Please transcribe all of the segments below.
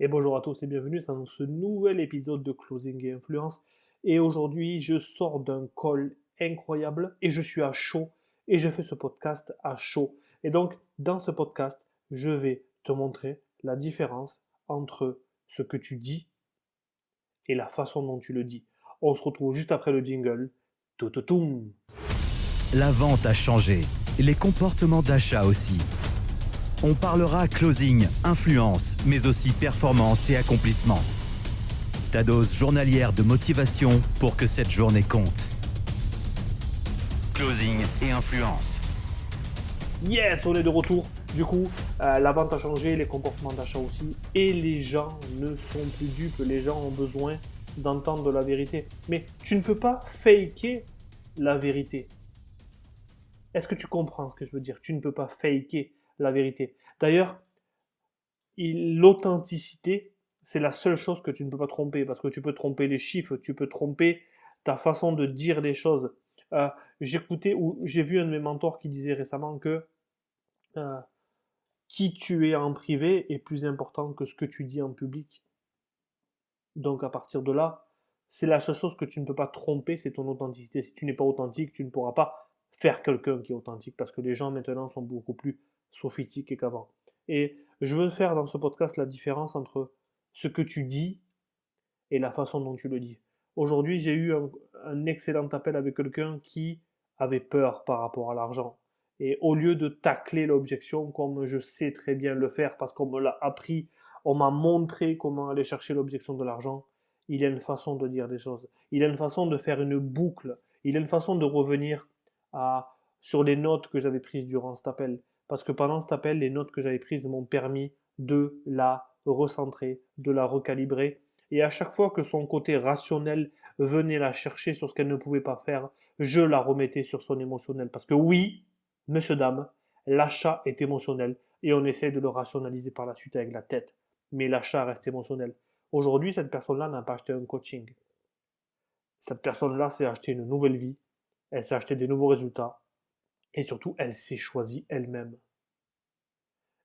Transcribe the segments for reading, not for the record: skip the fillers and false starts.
Et bonjour à tous et bienvenue dans ce nouvel épisode de Closing et Influence. Et aujourd'hui, je sors d'un call incroyable et je suis à chaud et je fais ce podcast à chaud. Et donc, dans ce podcast, je vais te montrer la différence entre ce que tu dis et la façon dont tu le dis. On se retrouve juste après le jingle. Toum. La vente a changé, les comportements d'achat aussi. On parlera closing, influence, mais aussi performance et accomplissement. Ta dose journalière de motivation pour que cette journée compte. Closing et influence. Yes, on est de retour. Du coup, la vente a changé, les comportements d'achat aussi, et les gens ne sont plus dupes. Les gens ont besoin d'entendre la vérité. Mais tu ne peux pas faker la vérité. Est-ce que tu comprends ce que je veux dire? Tu ne peux pas faker la vérité. D'ailleurs, l'authenticité, c'est la seule chose que tu ne peux pas tromper, parce que tu peux tromper les chiffres, tu peux tromper ta façon de dire les choses. J'écoutais ou j'ai vu un de mes mentors qui disait récemment que euh, qui tu es en privé est plus important que ce que tu dis en public. Donc à partir de là, c'est la seule chose que tu ne peux pas tromper, c'est ton authenticité. Si tu n'es pas authentique, tu ne pourras pas faire quelqu'un qui est authentique, parce que les gens maintenant sont beaucoup plus sophistiqués qu'avant. Et je veux faire dans ce podcast la différence entre ce que tu dis et la façon dont tu le dis. Aujourd'hui, j'ai eu un excellent appel avec quelqu'un qui avait peur par rapport à l'argent. Et au lieu de tacler l'objection comme je sais très bien le faire parce qu'on me l'a appris, on m'a montré comment aller chercher l'objection de l'argent, il y a une façon de dire des choses. Il y a une façon de faire une boucle. Il y a une façon de revenir sur les notes que j'avais prises durant cet appel. Parce que pendant cet appel, les notes que j'avais prises m'ont permis de la recentrer, de la recalibrer. Et à chaque fois que son côté rationnel venait la chercher sur ce qu'elle ne pouvait pas faire, je la remettais sur son émotionnel. Parce que oui, monsieur, dame, l'achat est émotionnel et on essaie de le rationaliser par la suite avec la tête. Mais l'achat reste émotionnel. Aujourd'hui, cette personne-là n'a pas acheté un coaching. Cette personne-là s'est acheté une nouvelle vie, elle s'est acheté des nouveaux résultats et surtout, elle s'est choisie elle-même.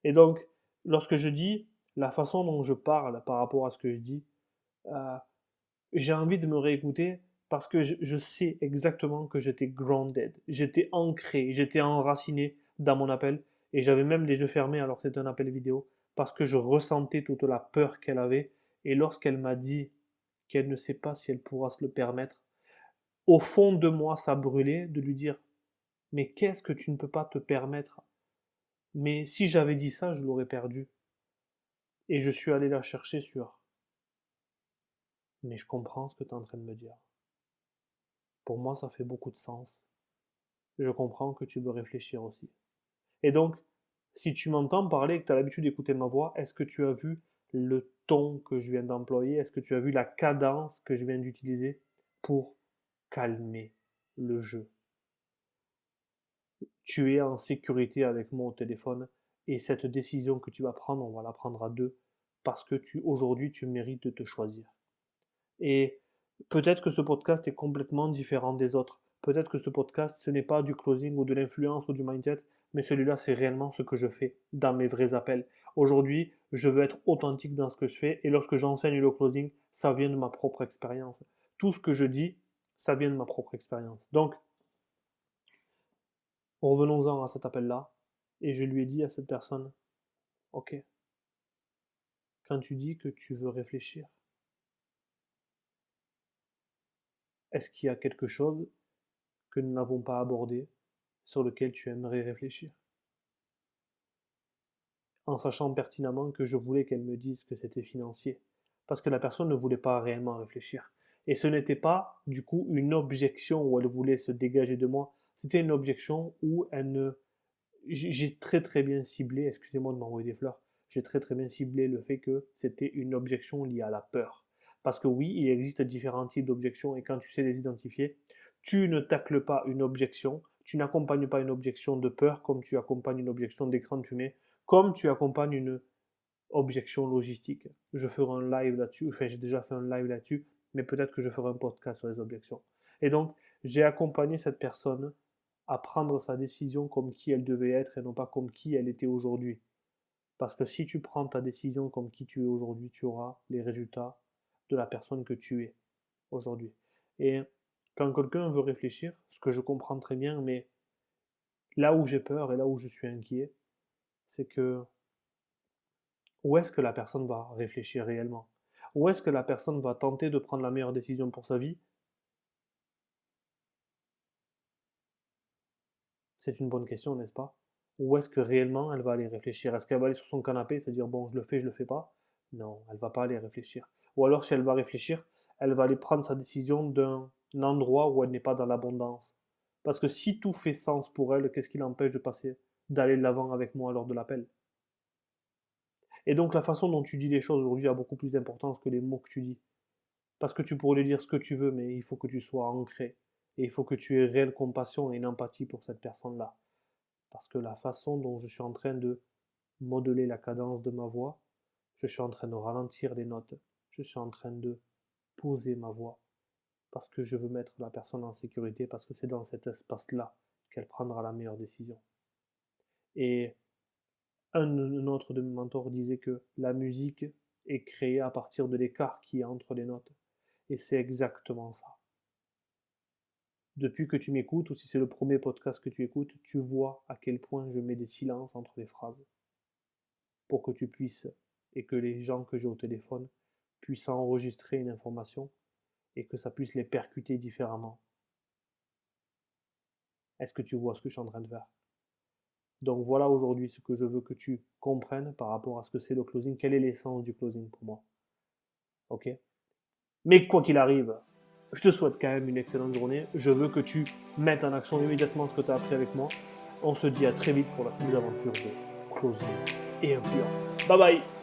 Et donc, lorsque je dis la façon dont je parle par rapport à ce que je dis, euh, j'ai envie de me réécouter parce que je sais exactement que j'étais grounded, j'étais ancré, j'étais enraciné dans mon appel et j'avais même les yeux fermés alors que c'était un appel vidéo parce que je ressentais toute la peur qu'elle avait et lorsqu'elle m'a dit qu'elle ne sait pas si elle pourra se le permettre, au fond de moi ça brûlait de lui dire mais qu'est-ce que tu ne peux pas te permettre? Mais si j'avais dit ça, je l'aurais perdu. Et je suis allé la chercher sur mais je comprends ce que tu es en train de me dire. Pour moi, ça fait beaucoup de sens. Je comprends que tu veux réfléchir aussi. Et donc, si tu m'entends parler et que tu as l'habitude d'écouter ma voix, est-ce que tu as vu le ton que je viens d'employer? Est-ce que tu as vu la cadence que je viens d'utiliser pour calmer le jeu? Tu es en sécurité avec moi au téléphone et cette décision que tu vas prendre, on va la prendre à deux parce que aujourd'hui, tu mérites de te choisir. Et peut-être que ce podcast est complètement différent des autres. Peut-être que ce podcast, ce n'est pas du closing ou de l'influence ou du mindset, mais celui-là, c'est réellement ce que je fais dans mes vrais appels. Aujourd'hui, je veux être authentique dans ce que je fais et lorsque j'enseigne le closing, ça vient de ma propre expérience. Tout ce que je dis, ça vient de ma propre expérience. Donc, revenons-en à cet appel-là et je lui ai dit à cette personne, ok, quand tu dis que tu veux réfléchir, est-ce qu'il y a quelque chose que nous n'avons pas abordé sur lequel tu aimerais réfléchir? En sachant pertinemment que je voulais qu'elle me dise que c'était financier. Parce que la personne ne voulait pas réellement réfléchir. Et ce n'était pas, du coup, une objection où elle voulait se dégager de moi. C'était une objection où elle ne... J'ai très très bien ciblé, excusez-moi de m'envoyer des fleurs, j'ai très très bien ciblé le fait que c'était une objection liée à la peur. Parce que oui, il existe différents types d'objections et quand tu sais les identifier, tu ne tacles pas une objection, tu n'accompagnes pas une objection de peur comme tu accompagnes une objection d'écran de fumée, comme tu accompagnes une objection logistique. Je ferai un live là-dessus, enfin j'ai déjà fait un live là-dessus, mais peut-être que je ferai un podcast sur les objections. Et donc, j'ai accompagné cette personne à prendre sa décision comme qui elle devait être et non pas comme qui elle était aujourd'hui. Parce que si tu prends ta décision comme qui tu es aujourd'hui, tu auras les résultats de la personne que tu es aujourd'hui. Et quand quelqu'un veut réfléchir, ce que je comprends très bien, mais là où j'ai peur et là où je suis inquiet, c'est que où est-ce que la personne va réfléchir réellement? Où est-ce que la personne va tenter de prendre la meilleure décision pour sa vie? C'est une bonne question, n'est-ce pas? Où est-ce que réellement elle va aller réfléchir? Est-ce qu'elle va aller sur son canapé et se dire bon, je le fais pas? Non, elle va pas aller réfléchir. Ou alors si elle va réfléchir, elle va aller prendre sa décision d'un endroit où elle n'est pas dans l'abondance. Parce que si tout fait sens pour elle, qu'est-ce qui l'empêche de passer, d'aller de l'avant avec moi lors de l'appel? Et donc la façon dont tu dis les choses aujourd'hui a beaucoup plus d'importance que les mots que tu dis. Parce que tu pourrais lui dire ce que tu veux, mais il faut que tu sois ancré. Et il faut que tu aies réelle compassion et une empathie pour cette personne-là. Parce que la façon dont je suis en train de modeler la cadence de ma voix, je suis en train de ralentir les notes, je suis en train de poser ma voix, parce que je veux mettre la personne en sécurité, parce que c'est dans cet espace-là qu'elle prendra la meilleure décision. Et un autre de mes mentors disait que la musique est créée à partir de l'écart qui est entre les notes. Et c'est exactement ça. Depuis que tu m'écoutes, ou si c'est le premier podcast que tu écoutes, tu vois à quel point je mets des silences entre les phrases pour que tu puisses, et que les gens que j'ai au téléphone puissent enregistrer une information et que ça puisse les percuter différemment. Est-ce que tu vois ce que je suis en train de faire? Donc voilà aujourd'hui ce que je veux que tu comprennes par rapport à ce que c'est le closing. Quelle est l'essence du closing pour moi? Ok? Mais quoi qu'il arrive, je te souhaite quand même une excellente journée. Je veux que tu mettes en action immédiatement ce que tu as appris avec moi. On se dit à très vite pour la suite des aventures de closing et influence. Bye bye!